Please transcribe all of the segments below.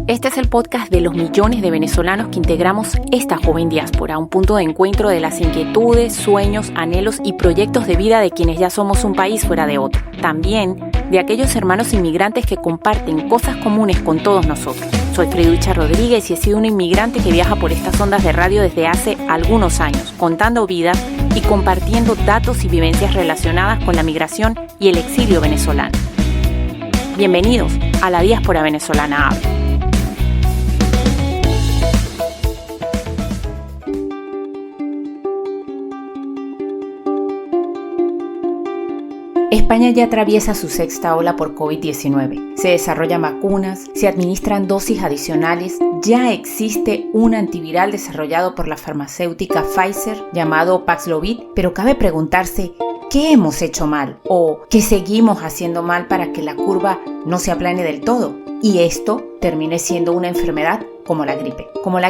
Este es el podcast de los millones de venezolanos que integramos esta joven diáspora, un punto de encuentro de las inquietudes, sueños, anhelos y proyectos de vida de quienes ya somos un país fuera de otro. También de aquellos hermanos inmigrantes que comparten cosas comunes con todos nosotros. Soy Freyducha Rodríguez y he sido una inmigrante que viaja por estas ondas de radio desde hace algunos años, contando vidas y compartiendo datos y vivencias relacionadas con la migración y el exilio venezolano. Bienvenidos a La Diáspora Venezolana Habla. España ya atraviesa su sexta ola por COVID-19. Se desarrollan vacunas, se administran dosis adicionales, ya existe un antiviral desarrollado por la farmacéutica Pfizer llamado Paxlovid, pero cabe preguntarse ¿qué hemos hecho mal o qué seguimos haciendo mal para que la curva no se aplane del todo y esto termine siendo una enfermedad como la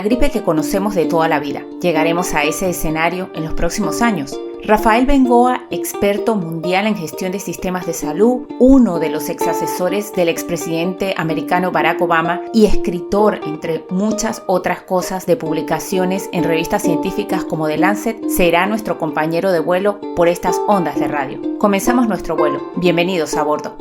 gripe que conocemos de toda la vida? Llegaremos a ese escenario en los próximos años. Rafael Bengoa, experto mundial en gestión de sistemas de salud, uno de los exasesores del expresidente americano Barack Obama y escritor, entre muchas otras cosas, de publicaciones en revistas científicas como The Lancet, será nuestro compañero de vuelo por estas ondas de radio. Comenzamos nuestro vuelo. Bienvenidos a bordo.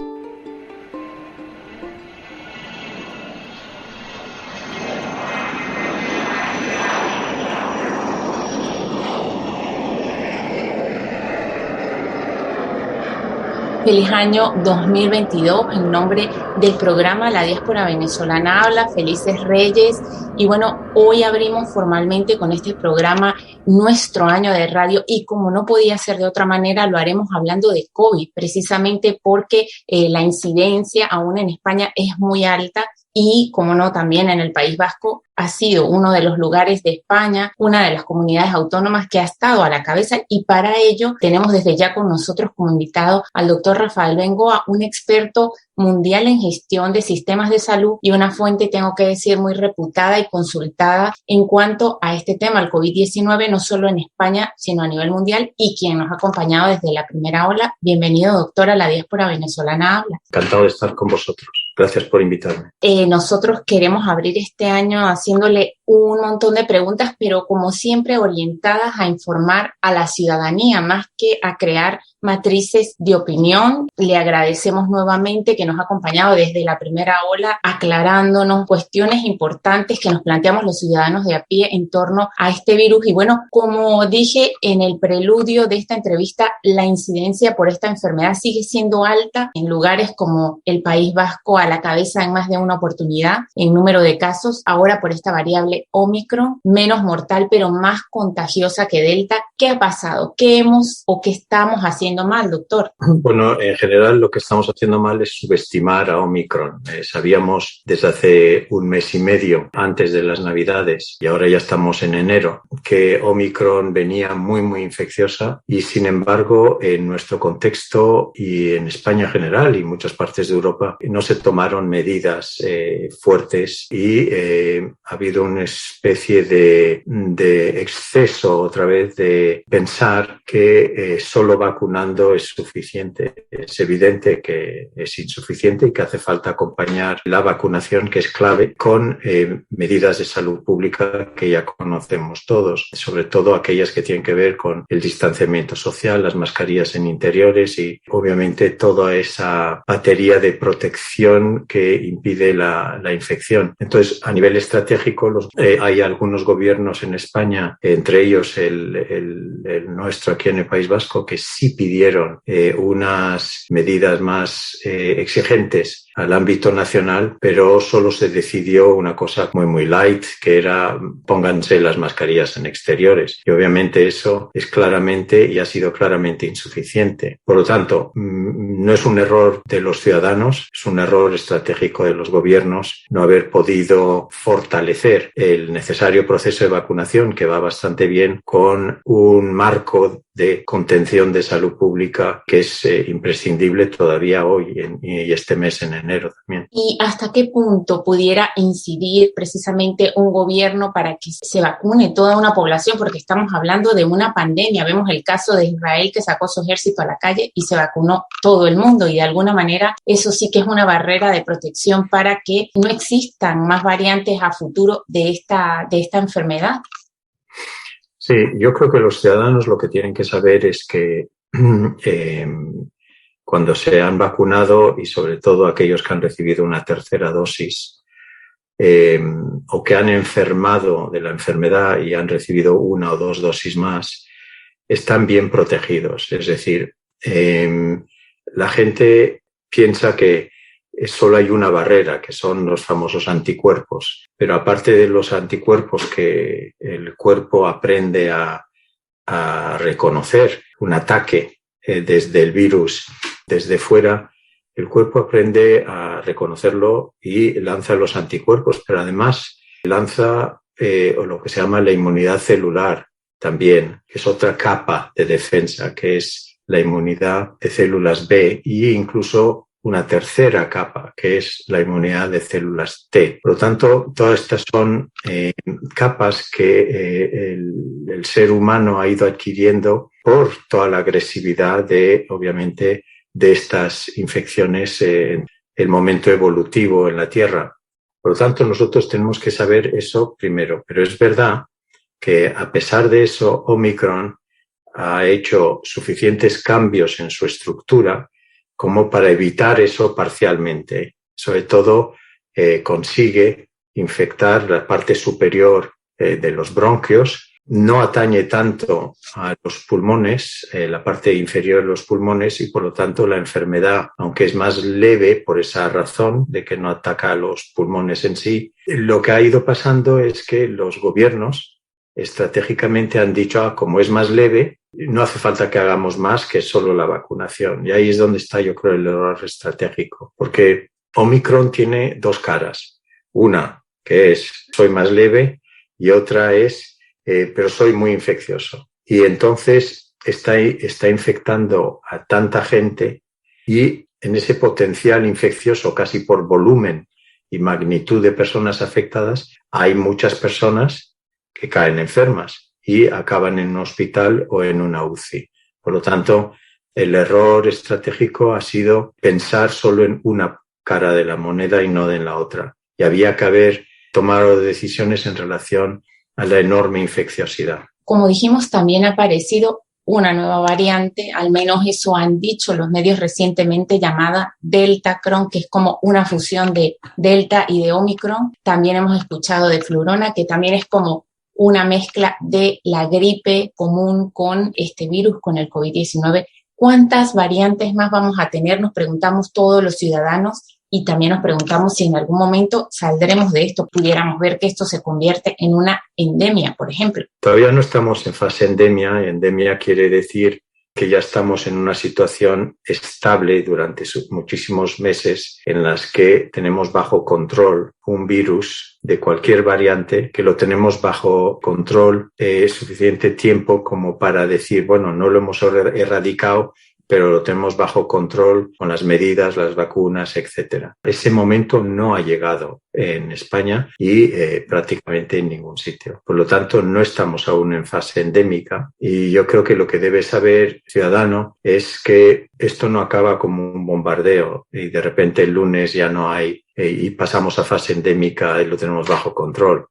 Feliz año 2022 en nombre del programa La Diáspora Venezolana Habla, Felices Reyes. Y bueno, hoy abrimos formalmente con este programa nuestro año de radio y como no podía ser de otra manera, lo haremos hablando de COVID, precisamente porque la incidencia aún en España es muy alta. Y, como no, también en el País Vasco ha sido uno de los lugares de España, una de las comunidades autónomas que ha estado a la cabeza y para ello tenemos desde ya con nosotros como invitado al doctor Rafael Bengoa, un experto mundial en gestión de sistemas de salud y una fuente, tengo que decir, muy reputada y consultada en cuanto a este tema, el COVID-19, no solo en España, sino a nivel mundial y quien nos ha acompañado desde la primera ola. Bienvenido, doctor, a La Diáspora Venezolana Habla. Encantado de estar con vosotros. Gracias por invitarme. Nosotros queremos abrir este año haciéndole un montón de preguntas, pero como siempre orientadas a informar a la ciudadanía más que a crear matrices de opinión. Le agradecemos nuevamente que nos ha acompañado desde la primera ola, aclarándonos cuestiones importantes que nos planteamos los ciudadanos de a pie en torno a este virus. Y bueno, como dije en el preludio de esta entrevista, la incidencia por esta enfermedad sigue siendo alta en lugares como el País Vasco, a la cabeza en más de una oportunidad en número de casos. Ahora por esta variable Omicron, menos mortal pero más contagiosa que Delta. ¿Qué ha pasado? ¿Qué hemos o qué estamos haciendo mal, doctor? Bueno, en general lo que estamos haciendo mal es subestimar a Omicron. Sabíamos desde hace un mes y medio, antes de las Navidades, y ahora ya estamos en enero, que Omicron venía muy, muy infecciosa y sin embargo en nuestro contexto y en España en general y muchas partes de Europa no se tomaron medidas fuertes y ha habido una especie de exceso otra vez de pensar que solo vacunando es suficiente. Es evidente que es insuficiente y que hace falta acompañar la vacunación, que es clave, con medidas de salud pública que ya conocemos todos, sobre todo aquellas que tienen que ver con el distanciamiento social, las mascarillas en interiores y obviamente toda esa batería de protección que impide la infección. Entonces, a nivel estratégico, hay algunos gobiernos en España, entre ellos el nuestro aquí en el País Vasco, que sí pidieron unas medidas más exigentes al ámbito nacional, pero solo se decidió una cosa muy, muy light, que era pónganse las mascarillas en exteriores. Y obviamente eso es claramente y ha sido claramente insuficiente. Por lo tanto, no es un error de los ciudadanos, es un error estratégico de los gobiernos no haber podido fortalecer el necesario proceso de vacunación que va bastante bien con un marco de contención de salud pública que es imprescindible todavía hoy y este mes en enero también. ¿Y hasta qué punto pudiera incidir precisamente un gobierno para que se vacune toda una población? Porque estamos hablando de una pandemia. Vemos el caso de Israel, que sacó su ejército a la calle y se vacunó todo el mundo, y de alguna manera eso sí que es una barrera de protección para que no existan más variantes a futuro de esta enfermedad. Sí, yo creo que los ciudadanos lo que tienen que saber es que cuando se han vacunado, y sobre todo aquellos que han recibido una tercera dosis o que han enfermado de la enfermedad y han recibido una o dos dosis más, están bien protegidos. Es decir, la gente piensa que solo hay una barrera, que son los famosos anticuerpos. Pero aparte de los anticuerpos que el cuerpo aprende a reconocer un ataque desde el virus, desde fuera, el cuerpo aprende a reconocerlo y lanza los anticuerpos, pero además lanza lo que se llama la inmunidad celular también, que es otra capa de defensa, que es la inmunidad de células B e incluso una tercera capa, que es la inmunidad de células T. Por lo tanto, todas estas son capas que el ser humano ha ido adquiriendo por toda la agresividad obviamente, de estas infecciones en el momento evolutivo en la Tierra. Por lo tanto, nosotros tenemos que saber eso primero. Pero es verdad que, a pesar de eso, Omicron ha hecho suficientes cambios en su estructura como para evitar eso parcialmente. Sobre todo, consigue infectar la parte superior de los bronquios, no atañe tanto a los pulmones, la parte inferior de los pulmones, y por lo tanto la enfermedad, aunque es más leve por esa razón de que no ataca a los pulmones en sí, lo que ha ido pasando es que los gobiernos estratégicamente han dicho, como es más leve, no hace falta que hagamos más que solo la vacunación. Y ahí es donde está, yo creo, el error estratégico. Porque Omicron tiene dos caras. Una, que es soy más leve, y otra es pero soy muy infeccioso. Y entonces está infectando a tanta gente, y en ese potencial infeccioso, casi por volumen y magnitud de personas afectadas, hay muchas personas que caen enfermas y acaban en un hospital o en una UCI. Por lo tanto, el error estratégico ha sido pensar solo en una cara de la moneda y no en la otra. Y había que haber tomado decisiones en relación a la enorme infecciosidad. Como dijimos, también ha aparecido una nueva variante, al menos eso han dicho los medios recientemente, llamada Deltacron, que es como una fusión de Delta y de Omicron. También hemos escuchado de Flurona, que también es como una mezcla de la gripe común con este virus, con el COVID-19. ¿Cuántas variantes más vamos a tener? Nos preguntamos todos los ciudadanos, y también nos preguntamos si en algún momento saldremos de esto, pudiéramos ver que esto se convierte en una endemia, por ejemplo. Todavía no estamos en fase endemia. Endemia quiere decir que ya estamos en una situación estable durante muchísimos meses, en las que tenemos bajo control un virus de cualquier variante, que lo tenemos bajo control suficiente tiempo como para decir, bueno, no lo hemos erradicado, pero lo tenemos bajo control con las medidas, las vacunas, etcétera. Ese momento no ha llegado en España y prácticamente en ningún sitio. Por lo tanto, no estamos aún en fase endémica, y yo creo que lo que debe saber el ciudadano es que esto no acaba como un bombardeo y de repente el lunes ya no hay y pasamos a fase endémica y lo tenemos bajo control.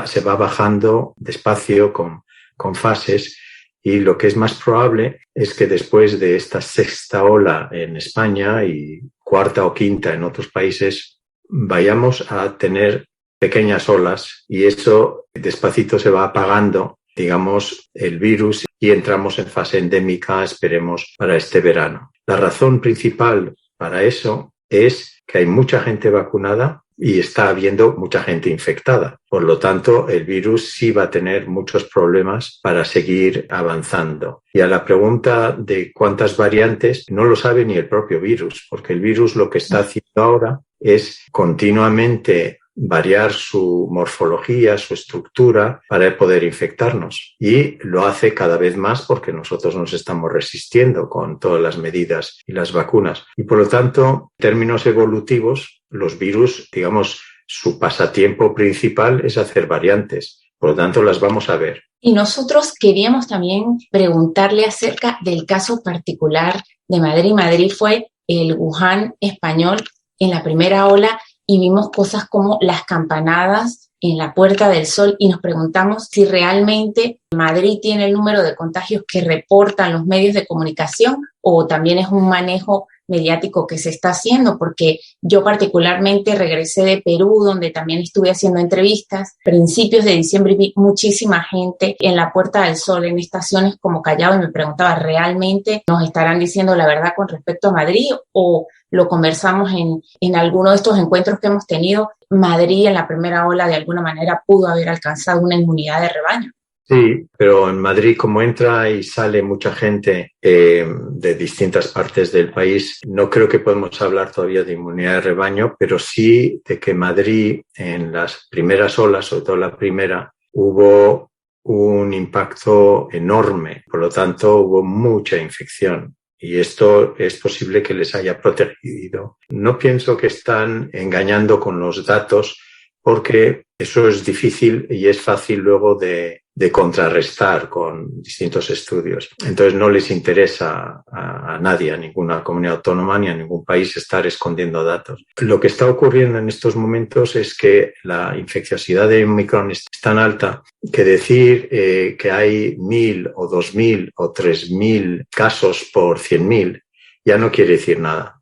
Se va bajando despacio con fases. Y lo que es más probable es que después de esta sexta ola en España y cuarta o quinta en otros países, vayamos a tener pequeñas olas, y eso despacito se va apagando, digamos, el virus, y entramos en fase endémica, esperemos, para este verano. La razón principal para eso es que hay mucha gente vacunada y está habiendo mucha gente infectada. Por lo tanto, el virus sí va a tener muchos problemas para seguir avanzando. Y a la pregunta de cuántas variantes, no lo sabe ni el propio virus, porque el virus lo que está haciendo ahora es continuamente variar su morfología, su estructura para poder infectarnos. Y lo hace cada vez más porque nosotros nos estamos resistiendo con todas las medidas y las vacunas. Y por lo tanto, en términos evolutivos, los virus, digamos, su pasatiempo principal es hacer variantes. Por lo tanto, las vamos a ver. Y nosotros queríamos también preguntarle acerca del caso particular de Madrid. Madrid fue el Wuhan español en la primera ola y vimos cosas como las campanadas en la Puerta del Sol y nos preguntamos si realmente Madrid tiene el número de contagios que reportan los medios de comunicación o también es un manejo mediático que se está haciendo, porque yo particularmente regresé de Perú, donde también estuve haciendo entrevistas. Principios de diciembre vi muchísima gente en la Puerta del Sol, en estaciones como Callao, y me preguntaba, ¿realmente nos estarán diciendo la verdad con respecto a Madrid o lo conversamos en alguno de estos encuentros que hemos tenido? Madrid en la primera ola de alguna manera pudo haber alcanzado una inmunidad de rebaño. Sí, pero en Madrid, como entra y sale mucha gente de distintas partes del país, no creo que podemos hablar todavía de inmunidad de rebaño, pero sí de que Madrid en las primeras olas, sobre todo la primera, hubo un impacto enorme. Por lo tanto, hubo mucha infección. Y esto es posible que les haya protegido. No pienso que están engañando con los datos, porque eso es difícil y es fácil luego de contrarrestar con distintos estudios. Entonces no les interesa a nadie, a ninguna comunidad autónoma ni a ningún país estar escondiendo datos. Lo que está ocurriendo en estos momentos es que la infecciosidad de Omicron es tan alta que decir que hay 1.000 o 2.000 o 3.000 casos por 100.000 ya no quiere decir nada.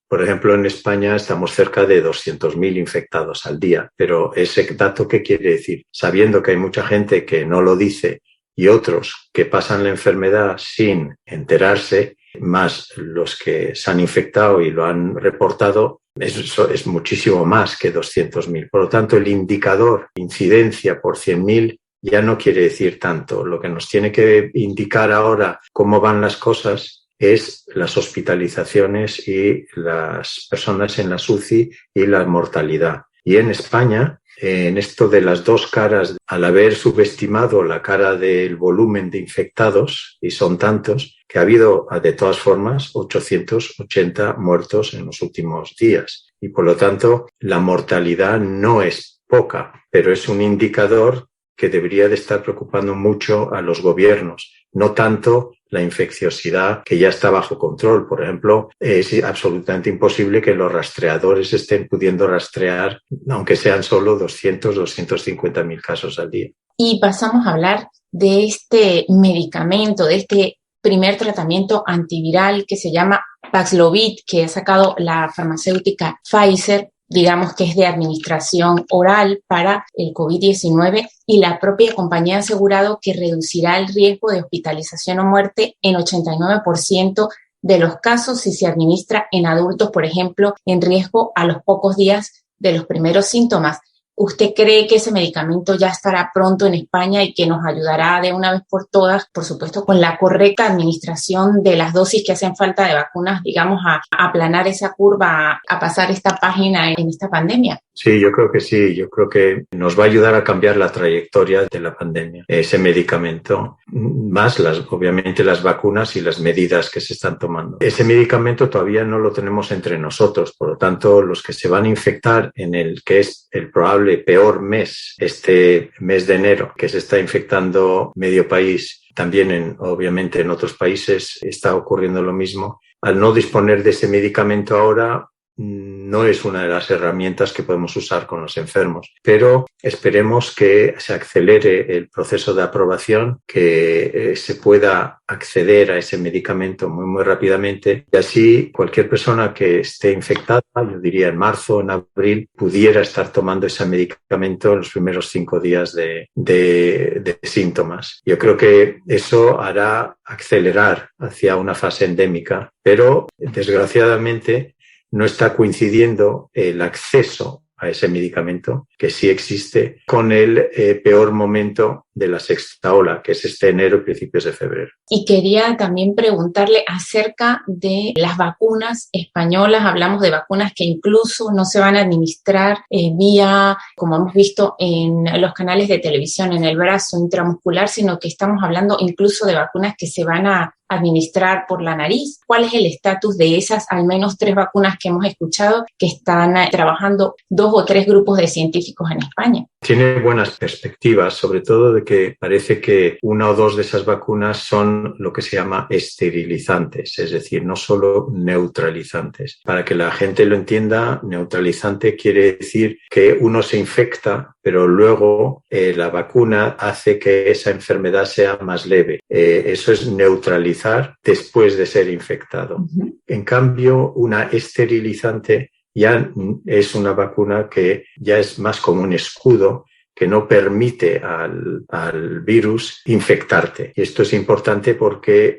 Por ejemplo, en España estamos cerca de 200.000 infectados al día, pero ese dato, ¿qué quiere decir? Sabiendo que hay mucha gente que no lo dice y otros que pasan la enfermedad sin enterarse, más los que se han infectado y lo han reportado, eso es muchísimo más que 200.000. Por lo tanto, el indicador incidencia por 100.000 ya no quiere decir tanto. Lo que nos tiene que indicar ahora cómo van las cosas es las hospitalizaciones y las personas en la UCI y la mortalidad. Y en España, en esto de las dos caras, al haber subestimado la cara del volumen de infectados, y son tantos, que ha habido de todas formas 880 muertos en los últimos días. Y por lo tanto, la mortalidad no es poca, pero es un indicador que debería de estar preocupando mucho a los gobiernos, no tanto la infecciosidad que ya está bajo control. Por ejemplo, es absolutamente imposible que los rastreadores estén pudiendo rastrear, aunque sean solo 250.000 casos al día. Y pasamos a hablar de este medicamento, de este primer tratamiento antiviral que se llama Paxlovid, que ha sacado la farmacéutica Pfizer, digamos que es de administración oral para el COVID-19, y la propia compañía ha asegurado que reducirá el riesgo de hospitalización o muerte en 89% de los casos si se administra en adultos, por ejemplo, en riesgo a los pocos días de los primeros síntomas. ¿Usted cree que ese medicamento ya estará pronto en España y que nos ayudará de una vez por todas, por supuesto, con la correcta administración de las dosis que hacen falta de vacunas, digamos, a aplanar esa curva, a pasar esta página en esta pandemia? Sí, yo creo que sí. Yo creo que nos va a ayudar a cambiar la trayectoria de la pandemia, ese medicamento, más obviamente las vacunas y las medidas que se están tomando. Ese medicamento todavía no lo tenemos entre nosotros, por lo tanto, los que se van a infectar en el que es el probable peor mes, este mes de enero, que se está infectando medio país, también obviamente en otros países está ocurriendo lo mismo. Al no disponer de ese medicamento ahora, no es una de las herramientas que podemos usar con los enfermos, pero esperemos que se acelere el proceso de aprobación, que se pueda acceder a ese medicamento muy, muy rápidamente y así cualquier persona que esté infectada, yo diría en marzo, en abril, pudiera estar tomando ese medicamento en los primeros 5 días de síntomas. Yo creo que eso hará acelerar hacia una fase endémica, pero desgraciadamente no está coincidiendo el acceso a ese medicamento que sí existe con el peor momento de la sexta ola, que es este enero y principios de febrero. Y quería también preguntarle acerca de las vacunas españolas. Hablamos de vacunas que incluso no se van a administrar vía, como hemos visto en los canales de televisión, en el brazo intramuscular, sino que estamos hablando incluso de vacunas que se van a administrar por la nariz. ¿Cuál es el estatus de esas al menos 3 vacunas que hemos escuchado que están trabajando 2 o 3 grupos de científicos en España? Tiene buenas perspectivas, sobre todo de que parece que 1 o 2 de esas vacunas son lo que se llama esterilizantes, es decir, no solo neutralizantes. Para que la gente lo entienda, neutralizante quiere decir que uno se infecta, pero luego la vacuna hace que esa enfermedad sea más leve. Eso es neutralizar después de ser infectado. Uh-huh. En cambio, una esterilizante ya es una vacuna que ya es más como un escudo que no permite al virus infectarte. Y esto es importante porque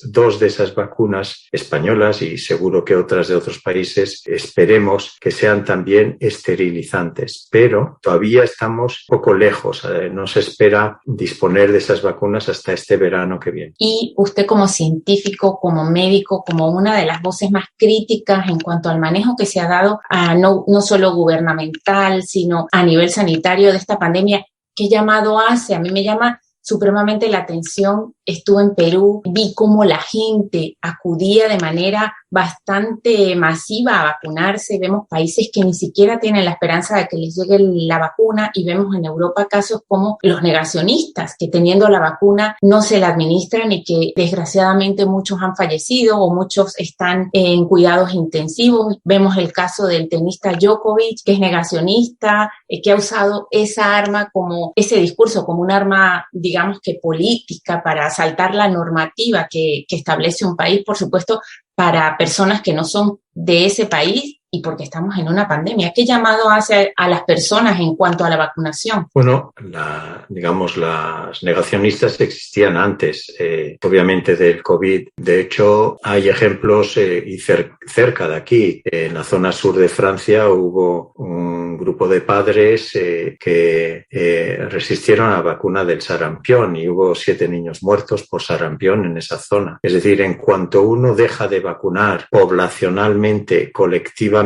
2 de esas vacunas españolas y seguro que otras de otros países esperemos que sean también esterilizantes, pero todavía estamos un poco lejos. No se espera disponer de esas vacunas hasta este verano que viene. Y usted como científico, como médico, como una de las voces más críticas en cuanto al manejo que se ha dado no solo gubernamental, sino a nivel sanitario de esta pandemia, ¿qué llamado hace? A mí me llama supremamente la atención. Estuve en Perú, vi cómo la gente acudía de manera bastante masiva a vacunarse. Vemos países que ni siquiera tienen la esperanza de que les llegue la vacuna y vemos en Europa casos como los negacionistas que teniendo la vacuna no se la administran y que desgraciadamente muchos han fallecido o muchos están en cuidados intensivos. Vemos el caso del tenista Djokovic, que es negacionista, que ha usado esa arma como ese discurso como un arma, digamos que política, para saltar la normativa que establece un país, por supuesto, para personas que no son de ese país y porque estamos en una pandemia. ¿Qué llamado hace a las personas en cuanto a la vacunación? Bueno, las negacionistas existían antes, obviamente, del COVID. De hecho, hay ejemplos y cerca de aquí. En la zona sur de Francia hubo un grupo de padres que resistieron a la vacuna del sarampión y hubo 7 niños muertos por sarampión en esa zona. Es decir, en cuanto uno deja de vacunar poblacionalmente, colectivamente,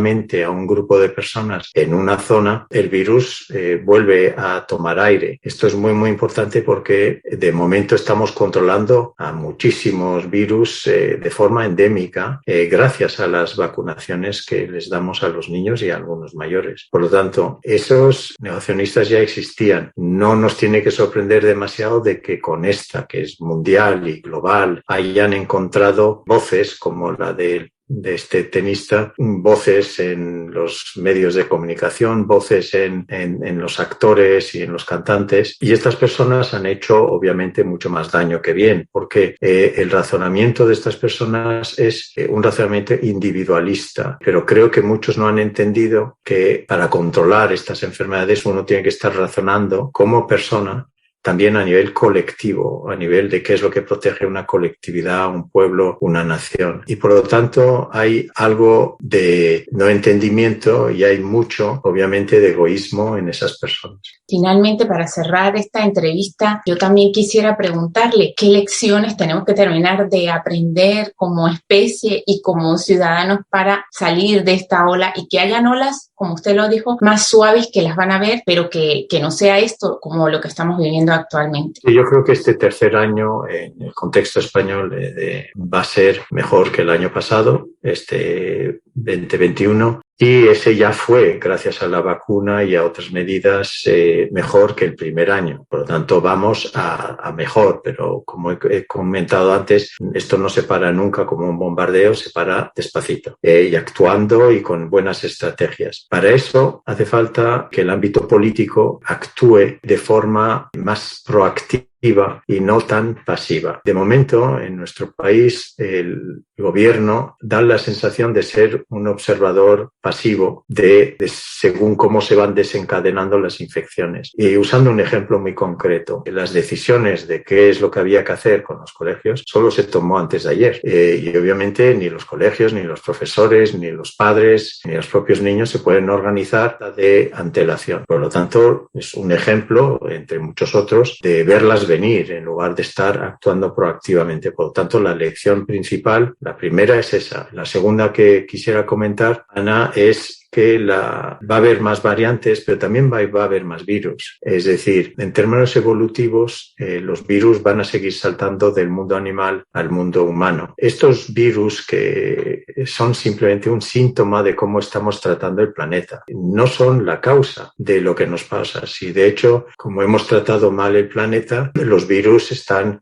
a un grupo de personas en una zona, el virus vuelve a tomar aire. Esto es muy, muy importante porque de momento estamos controlando a muchísimos virus de forma endémica gracias a las vacunaciones que les damos a los niños y a algunos mayores. Por lo tanto, esos negacionistas ya existían. No nos tiene que sorprender demasiado de que con esta, que es mundial y global, hayan encontrado voces como la de este tenista, voces en los medios de comunicación, voces en los actores y en los cantantes. Y estas personas han hecho, obviamente, mucho más daño que bien, porque el razonamiento de estas personas es un razonamiento individualista. Pero creo que muchos no han entendido que para controlar estas enfermedades uno tiene que estar razonando como persona, también a nivel colectivo, a nivel de qué es lo que protege una colectividad, un pueblo, una nación. Y por lo tanto hay algo de no entendimiento y hay mucho, obviamente, de egoísmo en esas personas. Finalmente, para cerrar esta entrevista, yo también quisiera preguntarle qué lecciones tenemos que terminar de aprender como especie y como ciudadanos para salir de esta ola y que hayan olas, como usted lo dijo, más suaves que las van a ver, pero que no sea esto como lo que estamos viviendo actualmente. Yo creo que este tercer año en el contexto español va a ser mejor que el año pasado, este 2021, y ese ya fue, gracias a la vacuna y a otras medidas, mejor que el primer año. Por lo tanto, vamos a mejor, pero como he comentado antes, esto no se para nunca como un bombardeo, se para despacito y actuando y con buenas estrategias. Para eso hace falta que el ámbito político actúe de forma más proactiva activa y no tan pasiva. De momento, en nuestro país, el gobierno da la sensación de ser un observador pasivo de según cómo se van desencadenando las infecciones. Y usando un ejemplo muy concreto, las decisiones de qué es lo que había que hacer con los colegios solo se tomó antes de ayer. Y obviamente ni los colegios, ni los profesores, ni los padres, ni los propios niños se pueden organizar de antelación. Por lo tanto, es un ejemplo, entre muchos otros, de verlas venir en lugar de estar actuando proactivamente. Por lo tanto, la lección principal, la primera es esa. La segunda que quisiera comentar, Ana, es que va a haber más variantes, pero también va a haber más virus. Es decir, en términos evolutivos, los virus van a seguir saltando del mundo animal al mundo humano. Estos virus que son simplemente un síntoma de cómo estamos tratando el planeta, no son la causa de lo que nos pasa. Si de hecho, como hemos tratado mal el planeta, los virus están,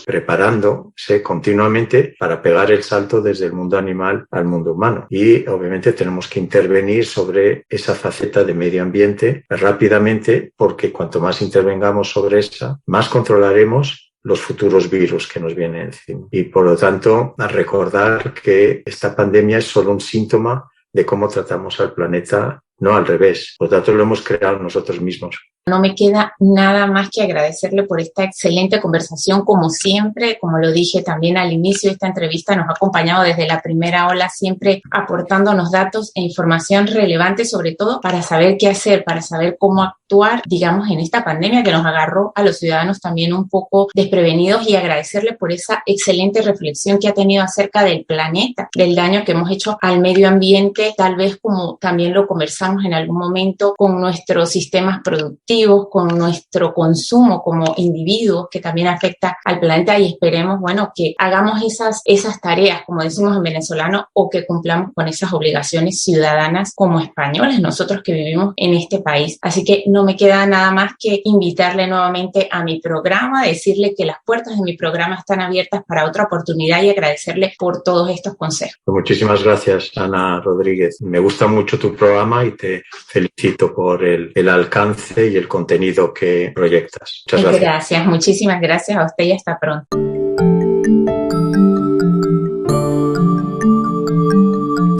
preparándose continuamente para pegar el salto desde el mundo animal al mundo humano. Y obviamente tenemos que intervenir sobre esa faceta de medio ambiente rápidamente, porque cuanto más intervengamos sobre esa, más controlaremos los futuros virus que nos vienen encima. Y por lo tanto, a recordar que esta pandemia es solo un síntoma de cómo tratamos al planeta, no al revés. Por lo tanto, lo hemos creado nosotros mismos. No me queda nada más que agradecerle por esta excelente conversación, como siempre. Como lo dije también al inicio de esta entrevista, nos ha acompañado desde la primera ola, siempre aportándonos datos e información relevante, sobre todo para saber qué hacer, para saber cómo actuar, digamos, en esta pandemia que nos agarró a los ciudadanos también un poco desprevenidos, y agradecerle por esa excelente reflexión que ha tenido acerca del planeta, del daño que hemos hecho al medio ambiente, tal vez como también lo conversamos en algún momento con nuestros sistemas productivos, con nuestro consumo como individuos, que también afecta al planeta, y esperemos, que hagamos esas tareas, como decimos en venezolano, o que cumplamos con esas obligaciones ciudadanas como españoles, nosotros que vivimos en este país. Así que no me queda nada más que invitarle nuevamente a mi programa, decirle que las puertas de mi programa están abiertas para otra oportunidad, y agradecerle por todos estos consejos. Muchísimas gracias, Ana Rodríguez. Me gusta mucho tu programa y te felicito por el alcance y el contenido que proyectas. Muchas gracias. Gracias, muchísimas gracias a usted y hasta pronto.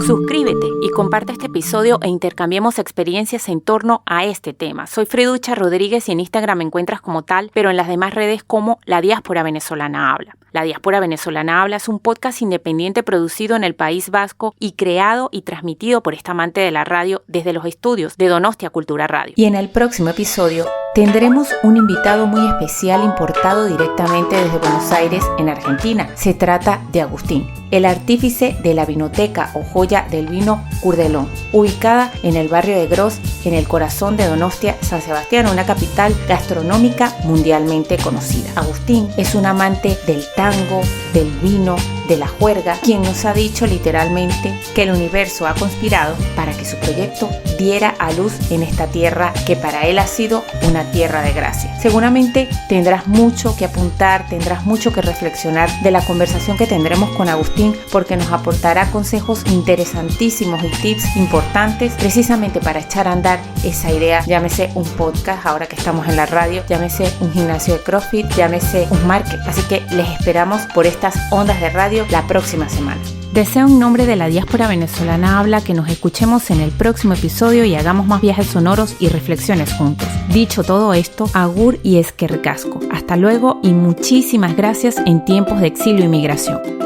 Suscríbete y comparte este episodio e intercambiemos experiencias en torno a este tema. Soy Freducha Rodríguez y en Instagram me encuentras como tal, pero en las demás redes como La Diáspora Venezolana Habla. La Diáspora Venezolana Habla es un podcast independiente producido en el País Vasco y creado y transmitido por esta amante de la radio desde los estudios de Donostia Cultura Radio. Y en el próximo episodio tendremos un invitado muy especial importado directamente desde Buenos Aires, en Argentina. Se trata de Agustín, el artífice de la vinoteca o joya del vino Curdelón, ubicada en el barrio de Gros, en el corazón de Donostia, San Sebastián, una capital gastronómica mundialmente conocida. Agustín es un amante del tango, del vino, de la juerga, quien nos ha dicho literalmente que el universo ha conspirado para que su proyecto diera a luz en esta tierra que para él ha sido una tierra de gracia. Seguramente tendrás mucho que apuntar, tendrás mucho que reflexionar de la conversación que tendremos con Agustín, porque nos aportará consejos interesantísimos y tips importantes precisamente para echar a andar esa idea, llámese un podcast ahora que estamos en la radio, llámese un gimnasio de CrossFit, llámese un market. Así que les esperamos por estas ondas de radio la próxima semana. Deseo en nombre de La Diáspora Venezolana Habla que nos escuchemos en el próximo episodio y hagamos más viajes sonoros y reflexiones juntos. Dicho todo esto, agur y esquercasco. Hasta luego y muchísimas gracias en tiempos de exilio y migración.